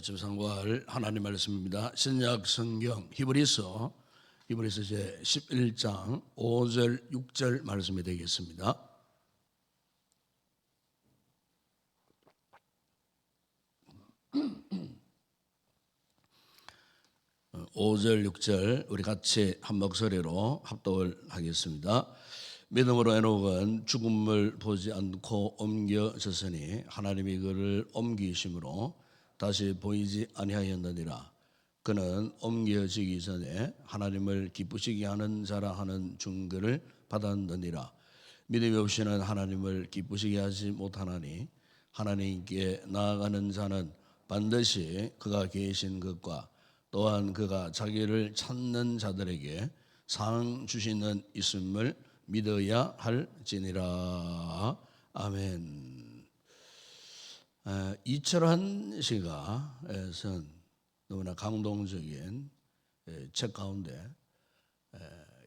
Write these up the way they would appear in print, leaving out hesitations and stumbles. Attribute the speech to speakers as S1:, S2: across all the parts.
S1: 아침 상고할 하나님 말씀입니다. 신약 성경 히브리서 제 11장 5절 6절 말씀이 되겠습니다. 5절 6절 우리 같이 한 목소리로 합독을 하겠습니다. 믿음으로 에녹은 죽음을 보지 않고 옮겨졌으니 하나님이 그를 옮기심으로 다시 보이지 아니하였느니라. 그는 옮겨지기 전에 하나님을 기쁘시게 하는 자라 하는 증거를 받았느니라. 믿음이 없이는 하나님을 기쁘시게 하지 못하나니 하나님께 나아가는 자는 반드시 그가 계신 것과 또한 그가 자기를 찾는 자들에게 상 주시는 있음을 믿어야 할지니라. 아멘. 이철환 씨가 쓴 너무나 감동적인 책 가운데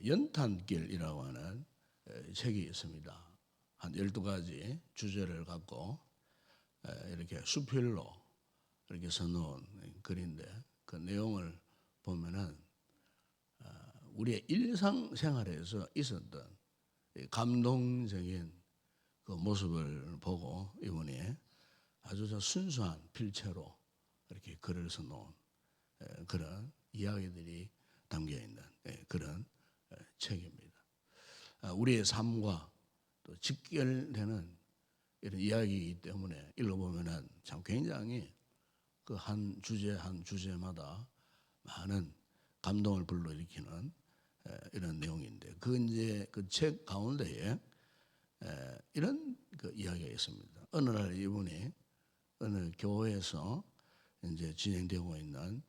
S1: 연탄길이라고 하는 책이 있습니다. 한 12가지 주제를 갖고 이렇게 수필로 이렇게 써놓은 글인데 그 내용을 보면은 우리의 일상생활에서 있었던 감동적인 그 모습을 보고 이분이 아주 순수한 필체로 이렇게 글을 써놓은 그런 이야기들이 담겨 있는 그런 책입니다. 우리의 삶과 또 직결되는 이런 이야기이기 때문에 읽어보면은 참 굉장히 그 한 주제마다 많은 감동을 불러일으키는 이런 내용인데 이제 그 책 가운데에 이런 그 이야기가 있습니다. 어느 날 이분이 어느 교회에서 이제 진행되고 있는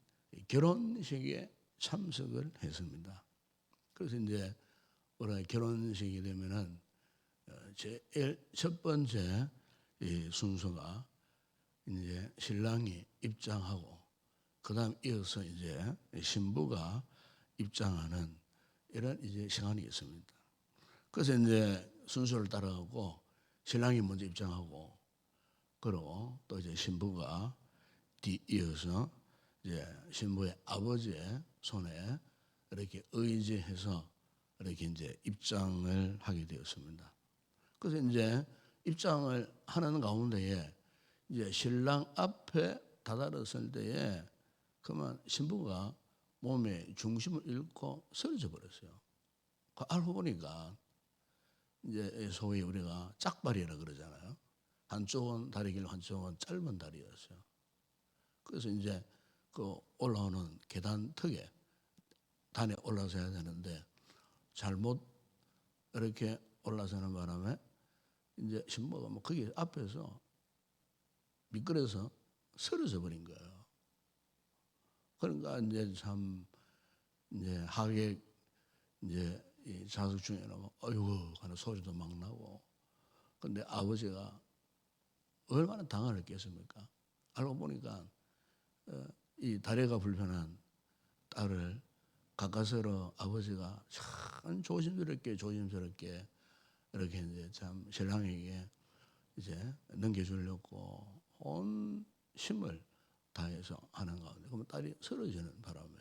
S1: 결혼식에 참석을 했습니다. 그래서 이제 우리가 결혼식이 되면은 제일 첫 번째 이 순서가 이제 신랑이 입장하고 그다음 이어서 이제 신부가 입장하는 이런 이제 시간이 있습니다. 그래서 이제 순서를 따라가고 신랑이 먼저 입장하고 그리고 또 이제 신부가 뒤이어서 이제 신부의 아버지의 손에 이렇게 의지해서 이렇게 이제 입장을 하게 되었습니다. 그래서 이제 입장을 하는 가운데에 이제 신랑 앞에 다다랐을 때에 그러면 신부가 몸의 중심을 잃고 쓰러져 버렸어요. 알고 보니까 이제 소위 우리가 짝발이라 그러잖아요. 한쪽은 다리 길고 한쪽은 짧은 다리였어요. 그래서 이제 그 올라오는 계단 턱에 단에 올라서야 되는데 잘못 이렇게 올라서는 바람에 이제 신부가 뭐 거기 앞에서 미끄러서 쓰러져 버린 거예요. 그러니까 이제 참 이제 하객 이제 이 좌석 중에는 어이구 하는 소리도 막 나고. 근데 아버지가 얼마나 당을 했겠습니까? 알고 보니까 이 다리가 불편한 딸을 가까스로 아버지가 참 조심스럽게 이렇게 이제 참 신랑에게 이제 넘겨주려고 온 힘을 다해서 하는 가운데 그러면 딸이 쓰러지는 바람에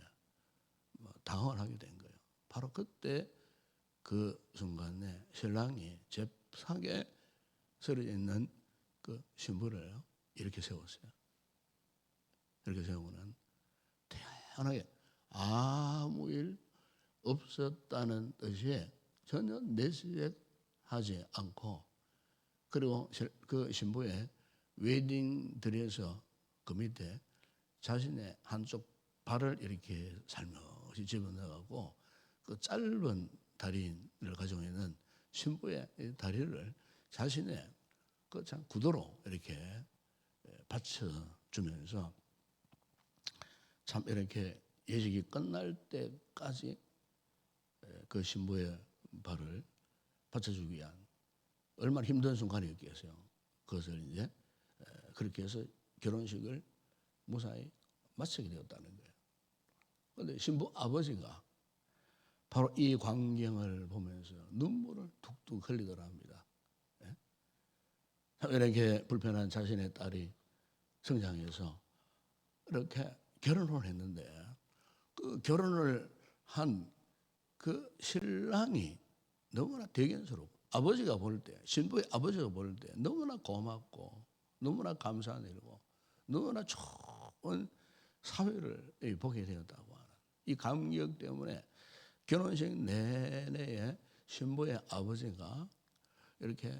S1: 당황을 하게 된 거예요. 바로 그때 그 순간에 신랑이 잽싸게 쓰러져 있는 그 신부를 이렇게 세웠어요. 이렇게 세우고는 태연하게 아무 일 없었다는 뜻이 전혀 내색하지 않고 그리고 그 신부의 웨딩 드레스 그 밑에 자신의 한쪽 발을 이렇게 살며시 집어넣어가고 그 짧은 다리를 가지고 있는 신부의 다리를 자신의 그 참 구두로 이렇게 받쳐주면서 참 이렇게 예식이 끝날 때까지 그 신부의 발을 받쳐주기 위한 얼마나 힘든 순간이었겠어요. 그것을 이제 그렇게 해서 결혼식을 무사히 마치게 되었다는 거예요. 그런데 신부 아버지가 바로 이 광경을 보면서 눈물을 툭툭 흘리더라 합니다. 이렇게 불편한 자신의 딸이 성장해서 이렇게 결혼을 했는데 그 결혼을 한 그 신랑이 너무나 대견스럽고 아버지가 볼 때, 신부의 아버지가 볼 때 너무나 고맙고 너무나 감사한 일이고 너무나 좋은 사회를 보게 되었다고 하는 이 감격 때문에 결혼식 내내에 신부의 아버지가 이렇게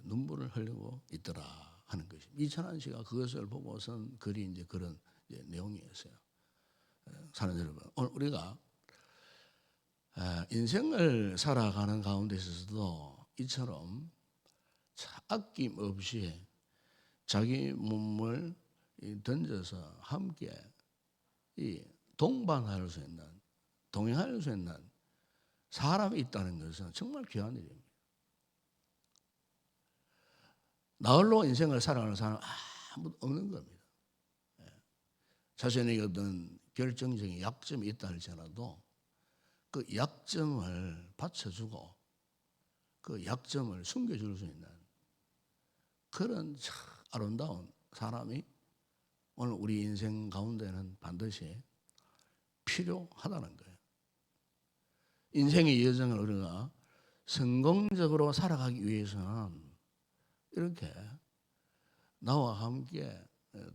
S1: 눈물을 흘리고 있더라 하는 것입니다. 이찬환 씨가 그것을 보고선 글이 이제 그런 이제 내용이었어요. 사는 여러분, 오늘 우리가 인생을 살아가는 가운데 있어서도 이처럼 아낌없이 자기 몸을 던져서 함께 동반할 수 있는, 동행할 수 있는 사람이 있다는 것은 정말 귀한 일입니다. 나홀로 인생을 살아가는 사람은 아무도 없는 겁니다. 자신에게 어떤 결정적인 약점이 있다 할지라도 그 약점을 받쳐주고 그 약점을 숨겨줄 수 있는 그런 참 아름다운 사람이 오늘 우리 인생 가운데는 반드시 필요하다는 거예요. 인생의 여정을 우리가 성공적으로 살아가기 위해서는 이렇게 나와 함께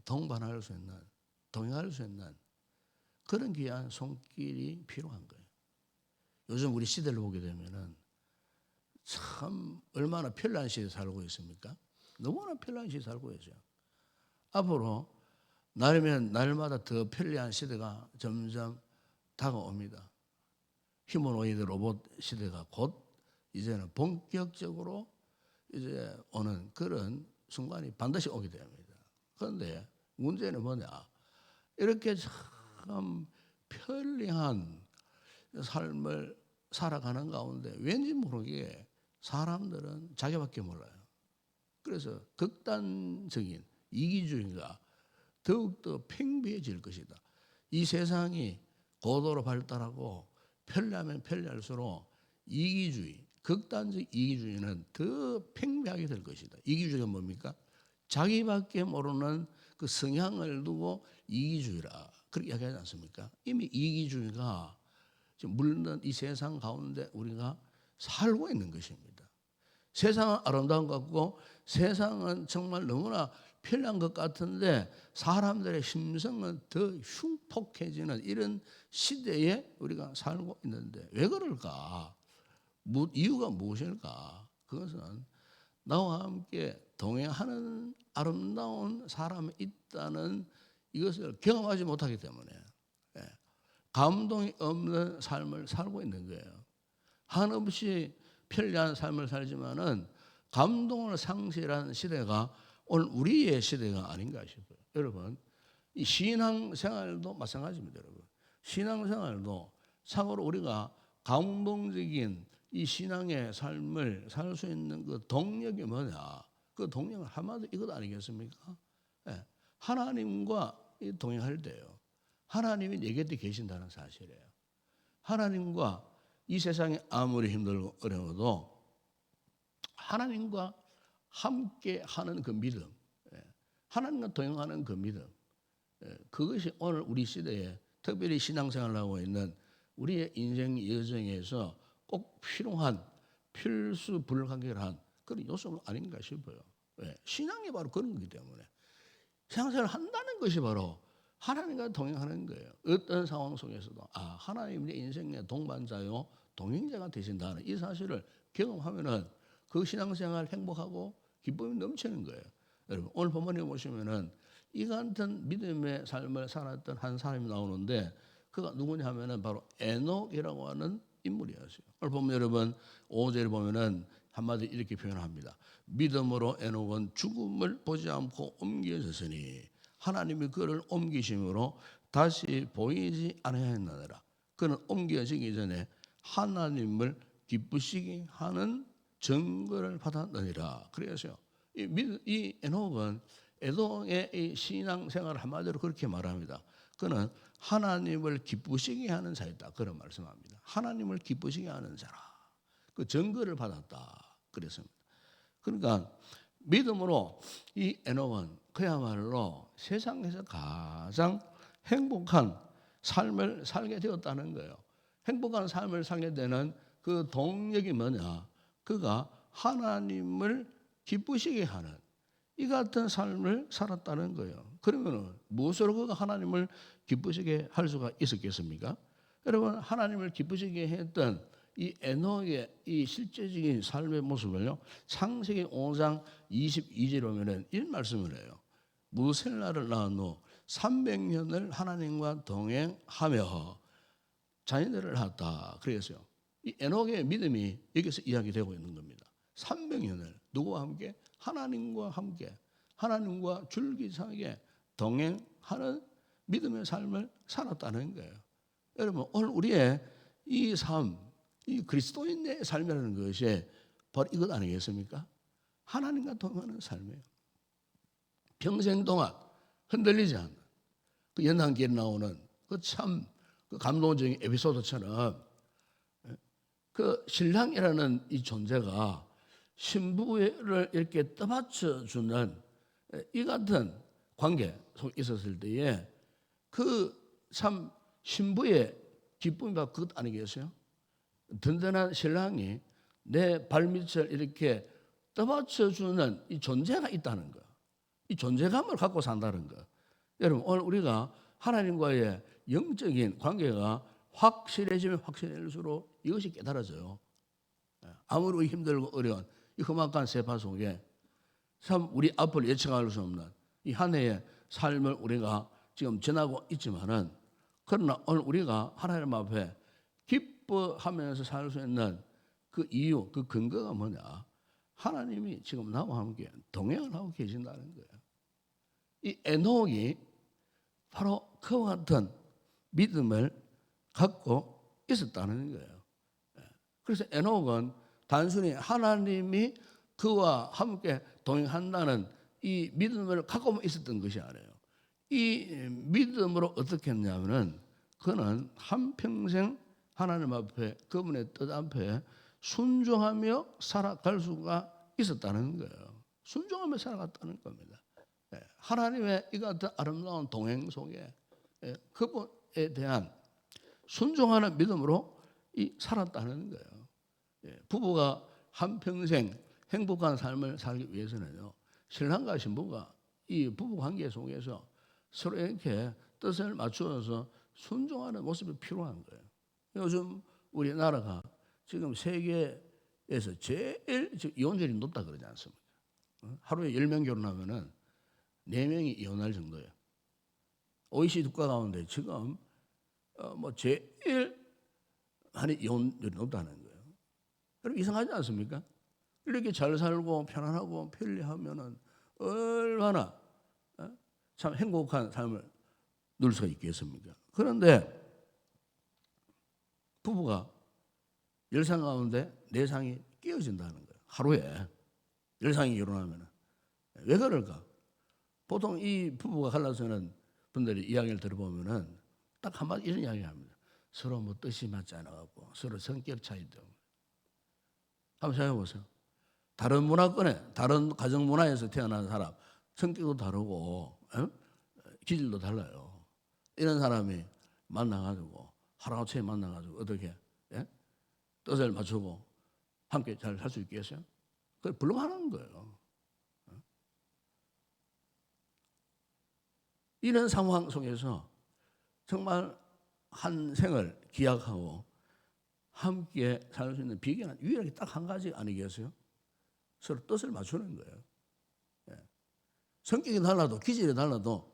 S1: 동반할 수 있는, 동행할 수 있는 그런 귀한 손길이 필요한 거예요. 요즘 우리 시대를 보게 되면은 참 얼마나 편리한 시대에 살고 있습니까? 너무나 편리한 시대에 살고 있어요. 앞으로 날이면 날마다 더 편리한 시대가 점점 다가옵니다. 휴머노이드 로봇 시대가 곧 이제는 본격적으로 이제 오는 그런 순간이 반드시 오게 됩니다. 그런데 문제는 뭐냐? 이렇게 참 편리한 삶을 살아가는 가운데 왠지 모르게 사람들은 자기밖에 몰라요. 그래서 극단적인 이기주의가 더욱더 팽배해질 것이다. 이 세상이 고도로 발달하고 편리하면 편리할수록 이기주의, 극단적 이기주의는 더 팽배하게 될 것이다. 이기주의가 뭡니까? 자기밖에 모르는 그 성향을 두고 이기주의라 그렇게 이야기하지 않습니까? 이미 이기주의가 지금 물든 이 세상 가운데 우리가 살고 있는 것입니다. 세상은 아름다운 것 같고 세상은 정말 너무나 편리한 것 같은데 사람들의 심성은 더 흉폭해지는 이런 시대에 우리가 살고 있는데 왜 그럴까? 이유가 무엇일까? 그것은 나와 함께 동행하는 아름다운 사람이 있다는 이것을 경험하지 못하기 때문에 감동이 없는 삶을 살고 있는 거예요. 한없이 편리한 삶을 살지만은 감동을 상실한 시대가 오늘 우리의 시대가 아닌가 싶어요. 여러분, 이 신앙생활도 마찬가지입니다. 여러분, 신앙생활도 참으로 우리가 감동적인 이 신앙의 삶을 살 수 있는 그 동력이 뭐냐? 그 동력은 한마디로 이것 아니겠습니까? 하나님과 동행할 때요. 하나님이 내 곁에 계신다는 사실이에요. 하나님과 이 세상이 아무리 힘들고 어려워도 하나님과 함께 하는 그 믿음, 하나님과 동행하는 그 믿음, 그것이 오늘 우리 시대에 특별히 신앙생활을 하고 있는 우리의 인생 여정에서 꼭 필요한 필수 불가결한 그런 요소는 아닌가 싶어요. 신앙이 바로 그런 거기 때문에 신앙생활을 한다는 것이 바로 하나님과 동행하는 거예요. 어떤 상황 속에서도 하나님 내 인생의 동반자요 동행자가 되신다는 이 사실을 경험하면은 그 신앙생활 행복하고 기쁨이 넘치는 거예요. 여러분 오늘 본문에 보시면은 이 같은 믿음의 삶을 살았던 한 사람이 나오는데 그가 누구냐 하면은 바로 에녹이라고 하는 인물이었어요. 오늘 보면 여러분 5절에 보면은 한마디 이렇게 표현합니다. 믿음으로 에녹은 죽음을 보지 않고 옮겨졌으니 하나님이 그를 옮기심으로 다시 보이지 아니하였느니라. 그는 옮겨지기 전에 하나님을 기쁘시게 하는 증거를 받았느니라. 그래서요. 이 에녹은 에돔의 이 신앙생활을 한마디로 그렇게 말합니다. 그는 하나님을 기쁘시게 하는 자였다. 그런 말씀합니다. 하나님을 기쁘시게 하는 자라. 그 증거를 받았다. 그랬습니다. 그러니까 믿음으로 이 에녹은 그야말로 세상에서 가장 행복한 삶을 살게 되었다는 거예요. 행복한 삶을 살게 되는 그 동력이 뭐냐? 그가 하나님을 기쁘시게 하는 이 같은 삶을 살았다는 거예요. 그러면 무엇으로 그가 하나님을 기쁘시게 할 수가 있었겠습니까? 여러분, 하나님을 기쁘시게 했던 이 에녹의 이 실제적인 삶의 모습을요, 창세기 5장 22절에 보면은 이 말씀을 해요. 무셀라를 낳은 후 300년을 하나님과 동행하며 자녀들을 낳았다. 그래서요, 이 에녹의 믿음이 여기서 이야기되고 있는 겁니다. 300년을 누구와 함께? 하나님과 함께, 하나님과 줄기차게 동행하는 믿음의 삶을 살았다는 거예요. 여러분, 오늘 우리의 이 삶, 이 그리스도인의 삶이라는 것이 바로 이것 아니겠습니까? 하나님과 동행하는 삶이에요. 평생 동안 흔들리지 않는 그 연단기에 나오는 그 참 그 감동적인 에피소드처럼 그 신랑이라는 이 존재가 신부를 이렇게 떠받쳐 주는 이 같은 관계 속에 있었을 때에 그 참 신부의 기쁨이 바로 그것 아니겠어요? 든든한 신랑이 내 발밑을 이렇게 떠받쳐 주는 이 존재가 있다는 거, 이 존재감을 갖고 산다는 거. 여러분, 오늘 우리가 하나님과의 영적인 관계가 확실해지면 확실해질수록 이것이 깨달아져요. 아무리 힘들고 어려운 이 험악한 세파 속에 참 우리 앞을 예측할 수 없는 이 한 해의 삶을 우리가 지금 지나고 있지만은, 그러나 오늘 우리가 하나님 앞에 기뻐하면서 살 수 있는 그 이유, 그 근거가 뭐냐? 하나님이 지금 나와 함께 동행을 하고 계신다는 거예요. 이 에녹이 바로 그와 같은 믿음을 갖고 있었다는 거예요. 그래서 에녹은 단순히 하나님이 그와 함께 동행한다는 이 믿음을 갖고만 있었던 것이 아니에요. 이 믿음으로 어떻게 했냐면은 그는 한평생 하나님 앞에, 그분의 뜻 앞에 순종하며 살아갈 수가 있었다는 거예요. 순종하며 살아갔다는 겁니다. 하나님의 이 같은 아름다운 동행 속에 그분에 대한 순종하는 믿음으로 살았다는 거예요. 부부가 한평생 행복한 삶을 살기 위해서는요, 신랑과 신부가 이 부부 관계 속에서 서로 이렇게 뜻을 맞추어서 순종하는 모습이 필요한 거예요. 요즘 우리나라가 지금 세계에서 제일 이혼율이 높다 그러지 않습니까? 하루에 10명 결혼하면은 4명이 이혼할 정도예요. OECD 국가 가운데 지금 뭐 제일 많이 이혼율이 높다는 거예요. 여러분, 이상하지 않습니까? 이렇게 잘 살고 편안하고 편리하면은 얼마나 참 행복한 삶을 누릴 수가 있겠습니까? 그런데 부부가 10상 가운데 4상이 깨어진다는 거예요. 하루에 10상이 결혼하면. 왜 그럴까? 보통 이 부부가 갈라서는 분들이 이야기를 들어보면은 딱 한마디 이런 이야기 합니다. 서로 뭐 뜻이 맞지 않아갖고 서로 성격 차이도. 한번 생각해 보세요. 다른 문화권에, 다른 가정 문화에서 태어난 사람, 성격도 다르고 기질도 달라요. 이런 사람이 만나가지고 하루아침에 만나가지고 어떻게 뜻을 맞추고 함께 잘 살 수 있겠어요? 그게 불가능한 거예요. 이런 상황 속에서 정말 한 생을 기약하고 함께 살 수 있는 비결은 유일하게 딱 한 가지 아니겠어요? 서로 뜻을 맞추는 거예요. 성격이 달라도 기질이 달라도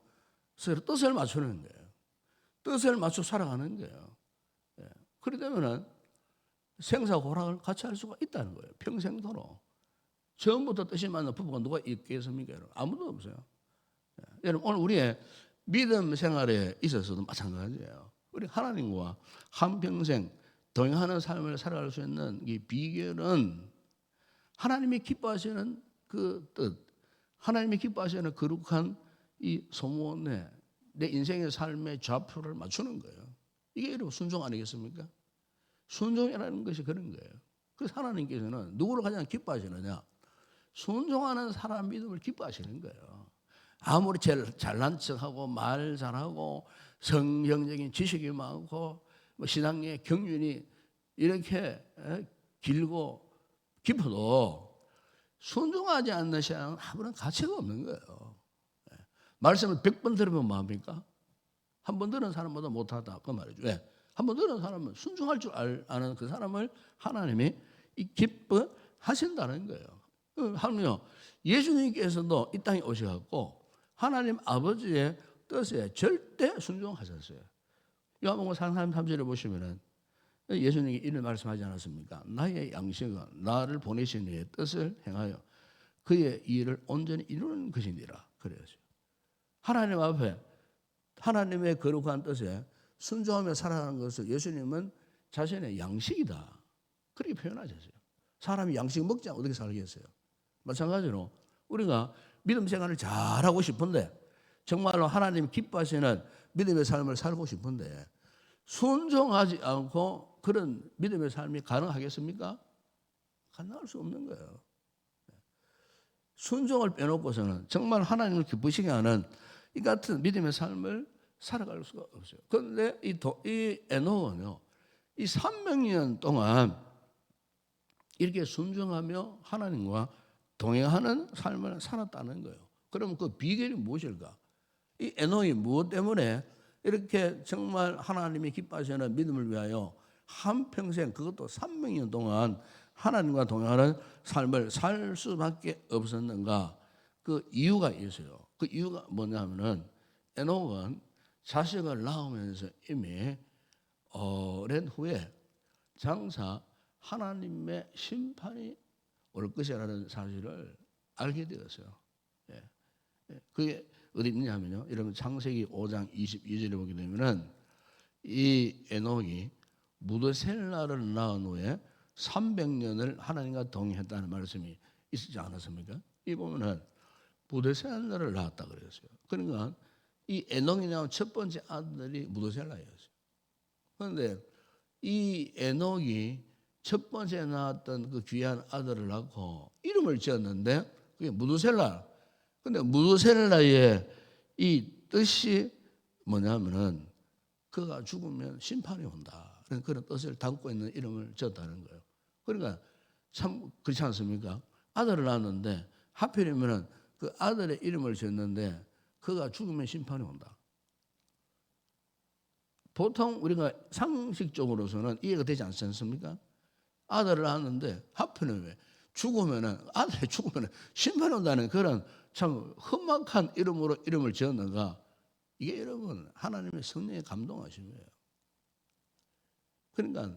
S1: 서로 뜻을 맞추는 거예요. 뜻을 맞춰 살아가는 거예요. 그러려면 생사고락을 같이 할 수가 있다는 거예요. 평생도록. 처음부터 뜻이 맞는 부부가 누가 있겠습니까? 여러분? 아무도 없어요. 여러분, 오늘 우리의 믿음 생활에 있어서도 마찬가지예요. 우리 하나님과 한평생 동행하는 삶을 살아갈 수 있는 이 비결은 하나님이 기뻐하시는 그 뜻, 하나님이 기뻐하시는 거룩한 이 소원에 내 인생의 삶의 좌표를 맞추는 거예요. 이게 여러분 순종 아니겠습니까? 순종이라는 것이 그런 거예요. 그래서 하나님께서는 누구를 가장 기뻐하시느냐? 순종하는 사람 믿음을 기뻐하시는 거예요. 아무리 잘난 척하고 말 잘하고 성경적인 지식이 많고 뭐 신앙의 경륜이 이렇게 길고 깊어도 순종하지 않는 신앙은 아무런 가치가 없는 거예요. 말씀을 100번 들으면 뭐합니까? 한 번 들은 사람보다 못하다 그 말이죠. 왜? 한 번 들은 사람은 순종할 줄 아는 그 사람을 하나님이 기뻐하신다는 거예요. 하물며 예수님께서도 이 땅에 오셔갖고 하나님 아버지의 뜻에 절대 순종하셨어요. 요한복음 3절에 보시면은 예수님이 이런 말씀하지 않았습니까? 나의 양식은 나를 보내신 이의 뜻을 행하여 그의 일을 온전히 이루는 것이니라. 그래야죠. 하나님 앞에 하나님의 거룩한 뜻에 순종하며 살아가는 것을 예수님은 자신의 양식이다. 그렇게 표현하셨어요. 사람이 양식 먹지 않고 어떻게 살겠어요? 마찬가지로 우리가 믿음 생활을 잘하고 싶은데 정말로 하나님 기뻐하시는 믿음의 삶을 살고 싶은데 순종하지 않고 그런 믿음의 삶이 가능하겠습니까? 가능할 수 없는 거예요. 순종을 빼놓고서는 정말 하나님을 기쁘시게 하는 이 같은 믿음의 삶을 살아갈 수가 없어요. 그런데 이 에녹은요, 이 300년 동안 이렇게 순종하며 하나님과 동행하는 삶을 살았다는 거예요. 그러면 그 비결이 무엇일까? 이 에녹이 무엇 때문에 이렇게 정말 하나님이 기뻐하시는 믿음을 위하여 한평생 그것도 300년 동안 하나님과 동행하는 삶을 살 수밖에 없었는가? 그 이유가 있어요. 그 이유가 뭐냐면은 에녹은 자식을 낳으면서 이미 오랜 후에 장차 하나님의 심판이 올 것이라는 사실을 알게 되었어요. 그게 어디 있냐면요. 여러분 창세기 5장 22절에 보게 되면은 이 에녹이 무드셀라를 낳은 후에 300년을 하나님과 동행했다는 말씀이 있지 않았습니까? 이 보면은 무드셀라를 낳았다 그랬어요. 그러니까 이 에녹이 낳은 첫 번째 아들이 무드셀라였어요. 그런데 이 에녹이 첫 번째 낳았던 그 귀한 아들을 낳고 이름을 지었는데 그게 무드셀라. 근데 무드셀라의 이 뜻이 뭐냐면은 그가 죽으면 심판이 온다. 그런 뜻을 담고 있는 이름을 지었다는 거예요. 그러니까 참 그렇지 않습니까? 아들을 낳았는데 하필이면은 그 아들의 이름을 지었는데 그가 죽으면 심판이 온다. 보통 우리가 상식적으로서는 이해가 되지 않지 않습니까? 아들을 낳았는데 하필이면 왜 죽으면은 아들이 죽으면은 심판이 온다는 그런 참 험악한 이름으로 이름을 지었는가? 이게 여러분 하나님의 성령에 감동하심이에요. 그러니까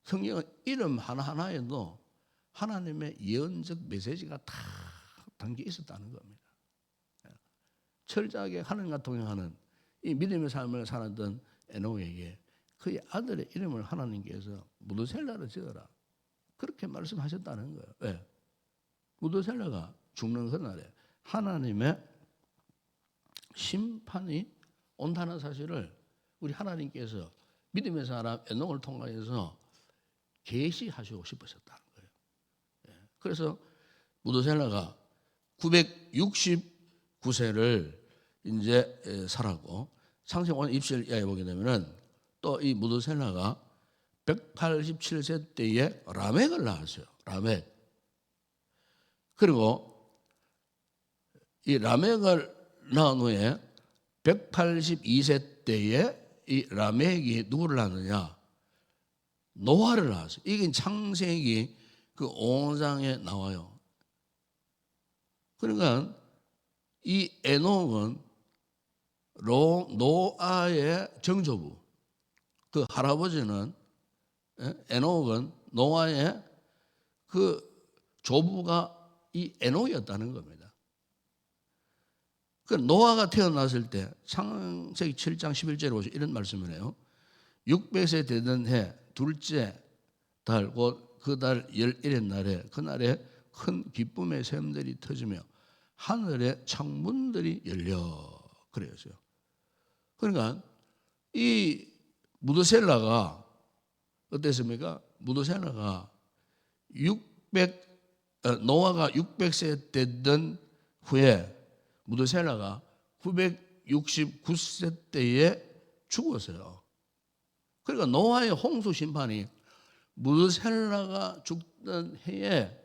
S1: 성경은 이름 하나하나에도 하나님의 예언적 메시지가 다 담겨 있었다는 겁니다. 철저하게 하나님과 동행하는 이 믿음의 삶을 살았던 에녹에게 그의 아들의 이름을 하나님께서 무드셀라를 지어라. 그렇게 말씀하셨다는 거예요. 왜? 무드셀라가 죽는 그날에 하나님의 심판이 온다는 사실을 우리 하나님께서 믿음의 사람 에녹을 통하여서 계시하시고 싶으셨다는 거예요. 그래서 무드셀라가 969세를 이제 살았고 창세기 5장 27절에 보게 되면은 또 이 무드셀라가 187세 때에 라멕을 낳았어요. 라멕. 그리고 이 라멕을 낳은 후에 182세 때에 이 라멕이 누구를 낳느냐? 노아를 낳았어요. 이게 창세기 그 5장에 나와요. 그러니까 이 에녹은 노아의 정조부, 그 할아버지는 에녹은 노아의 그 조부가 이 에녹이었다는 겁니다. 그 노아가 태어났을 때 창세기 7장 11절에 보시면 이런 말씀을 해요. 600세 되던 해 둘째 달 곧 그 달 11일 날에 그날에 큰 기쁨의 샘들이 터지며 하늘의 창문들이 열려 그랬어요. 그러니까 이 무드셀라가 어땠습니까? 무드셀라가 노아가 600세 되던 후에 무드셀라가 969세 때에 죽었어요. 그러니까 노아의 홍수 심판이 무드셀라가 죽던 해에,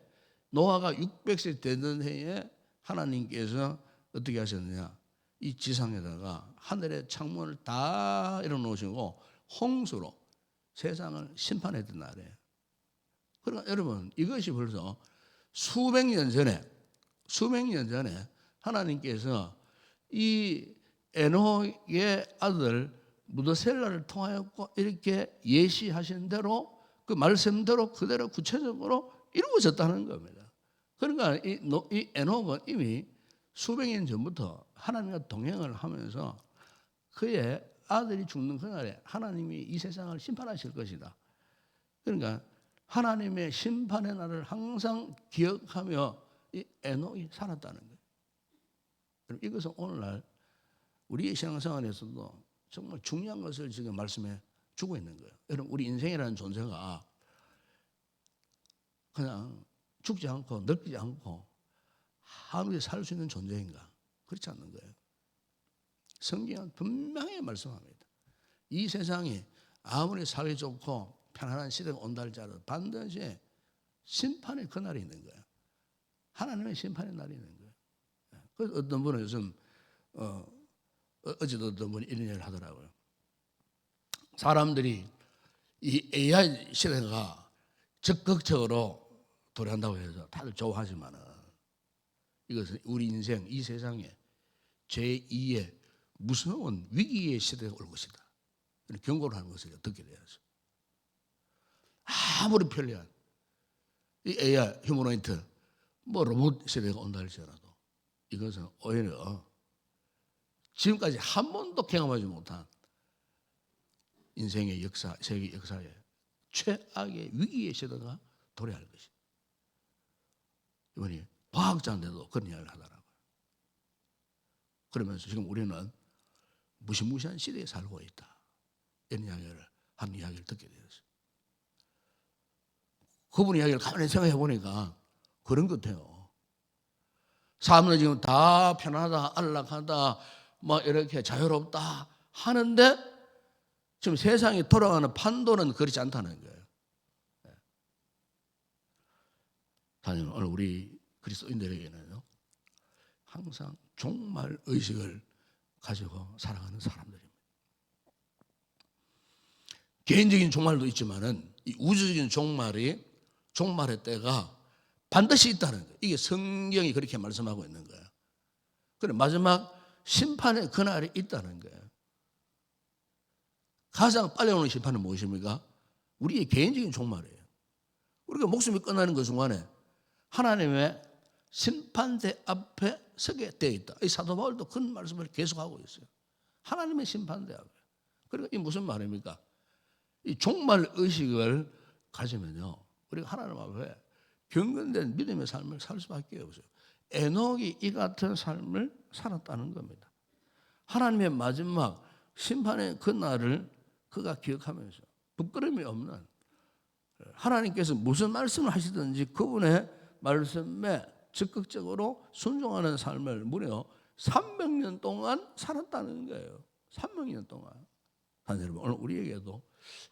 S1: 노아가 600세 되던 해에 하나님께서 어떻게 하셨느냐, 이 지상에다가 하늘의 창문을 다 열어놓으시고 홍수로 세상을 심판했던 날이에요. 그러니까 여러분, 이것이 벌써 수백 년 전에 하나님께서 이 에녹의 아들 무드셀라를 통하였고 이렇게 예시하신 대로, 그 말씀대로 그대로 구체적으로 이루어졌다는 겁니다. 그러니까 이 에녹은 이미 수백 년 전부터 하나님과 동행을 하면서 그의 아들이 죽는 그날에 하나님이 이 세상을 심판하실 것이다. 그러니까 하나님의 심판의 날을 항상 기억하며 이 에녹이 살았다는 거예요. 이것은 오늘날 우리의 신앙생활에서도 정말 중요한 것을 지금 말씀해 주고 있는 거예요. 여러분, 우리 인생이라는 존재가 그냥 죽지 않고 늙지 않고 하루에 살 수 있는 존재인가? 그렇지 않는 거예요. 성경은 분명히 말씀합니다. 이 세상이 아무리 살기 좋고 편안한 시대가 온다 할지라도 반드시 심판의 그날이 있는 거예요. 하나님의 심판의 날이 있는 거예요. 그래서 어떤 분은 요즘 어제도 어떤 분이 이런 얘기를 하더라고요. 사람들이 이 AI 시대가 적극적으로 도래한다고 해서 다들 좋아하지만은 이것은 우리 인생 이 세상에 제2의 무서운 위기의 시대가 올 것이다. 경고를 하는 것을 듣게 되어서 아무리 편리한 이 AI 휴머노이트 뭐 로봇 시대가 온다 할지라도 이것은 오히려 지금까지 한 번도 경험하지 못한 인생의 역사, 세계 역사에 최악의 위기의 시대가 도래할 것이다. 이번에 과학자인데도 그런 이야기를 하더라고요. 그러면서 지금 우리는 무시무시한 시대에 살고 있다. 이런 이야기를 하는 이야기를 듣게 되었어요. 그분 이야기를 가만히 생각해 보니까 그런 것 같아요. 사람은 지금 다 편하다, 안락하다, 뭐 이렇게 자유롭다 하는데 지금 세상이 돌아가는 판도는 그렇지 않다는 거예요. 사실 오늘 우리 그리스도인들에게는요, 항상 종말 의식을 가지고 살아가는 사람들입니다. 개인적인 종말도 있지만은 이 우주적인 종말의 때가 반드시 있다는 거예요. 이게 성경이 그렇게 말씀하고 있는 거예요. 그래, 마지막 심판의 그날이 있다는 거예요. 가장 빨리 오는 심판은 무엇입니까? 우리의 개인적인 종말이에요. 우리가 목숨이 끝나는 그 순간에 하나님의 심판대 앞에 서게 되어 있다. 이 사도 바울도 그런 말씀을 계속하고 있어요. 하나님의 심판대 앞에. 그러니까 이 무슨 말입니까? 이 종말 의식을 가지면요, 우리가 하나님 앞에 경건된 믿음의 삶을 살 수밖에 없어요. 에녹이 이 같은 삶을 살았다는 겁니다. 하나님의 마지막 심판의 그날을 그가 기억하면서 부끄러움이 없는, 하나님께서 무슨 말씀을 하시든지 그분의 말씀에 적극적으로 순종하는 삶을 무려 300년 동안 살았다는 거예요. 300년 동안. 여러분, 오늘 우리에게도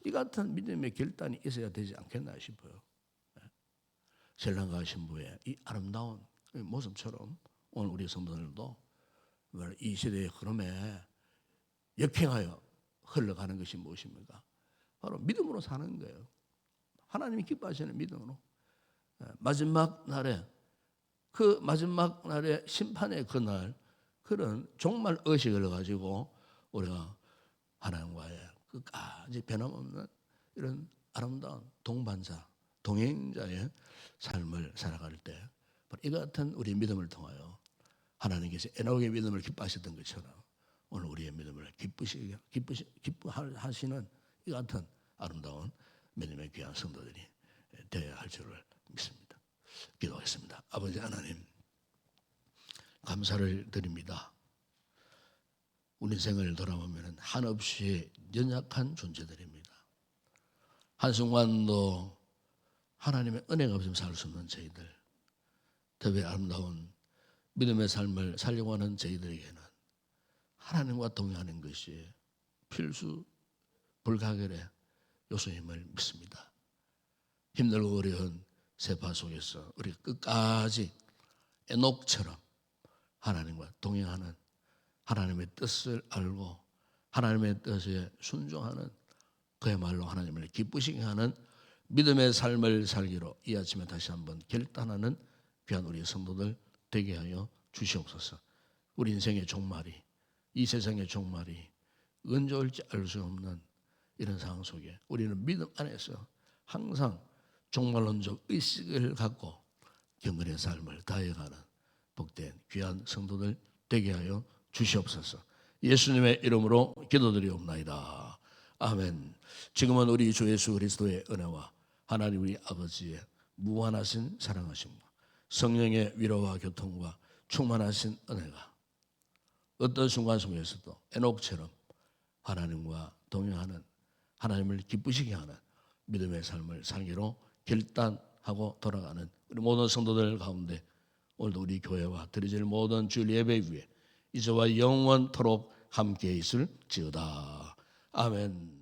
S1: 이 같은 믿음의 결단이 있어야 되지 않겠나 싶어요. 신랑과 신부의 이 아름다운 모습처럼 오늘 우리 성도들도 이 시대의 흐름에 역행하여 흘러가는 것이 무엇입니까? 바로 믿음으로 사는 거예요. 하나님이 기뻐하시는 믿음으로. 마지막 날에, 그 마지막 날의 심판의 그날, 그런 종말 의식을 가지고 우리가 하나님과의 끝까지 변함없는 이런 아름다운 동반자, 동행자의 삶을 살아갈 때 이 같은 우리의 믿음을 통하여 하나님께서 에녹의 믿음을 기뻐하셨던 것처럼 오늘 우리의 믿음을 기뻐하시는 이 같은 아름다운 믿음의 귀한 성도들이 되어야 할 줄을 믿습니다. 기도하겠습니다. 아버지 하나님, 감사를 드립니다. 우리 생을 돌아보면 한없이 연약한 존재들입니다. 한순간도 하나님의 은혜가 없으면 살 수 없는 저희들, 특별히 아름다운 믿음의 삶을 살려고 하는 저희들에게는 하나님과 동행하는 것이 필수 불가결의 요소임을 믿습니다. 힘들고 어려운 세파 속에서 우리가 끝까지 에녹처럼 하나님과 동행하는, 하나님의 뜻을 알고 하나님의 뜻에 순종하는, 그야말로 하나님을 기쁘시게 하는 믿음의 삶을 살기로 이 아침에 다시 한번 결단하는 귀한 우리 성도들 되게 하여 주시옵소서. 우리 인생의 종말이, 이 세상의 종말이 언제 올지 알 수 없는 이런 상황 속에 우리는 믿음 안에서 항상 종말론적 의식을 갖고 경건의 삶을 다해가는 복된 귀한 성도들 되게 하여 주시옵소서. 예수님의 이름으로 기도드리옵나이다. 아멘. 지금은 우리 주 예수 그리스도의 은혜와 하나님 우리 아버지의 무한하신 사랑하심과 성령의 위로와 교통과 충만하신 은혜가 어떤 순간 속에서도 에녹처럼 하나님과 동행하는, 하나님을 기쁘시게 하는 믿음의 삶을 살기로 결단하고 돌아가는 우리 모든 성도들 가운데 오늘도 우리 교회와 드려질 모든 주일 예배 위에 이제와 영원토록 함께 있을지어다. 아멘.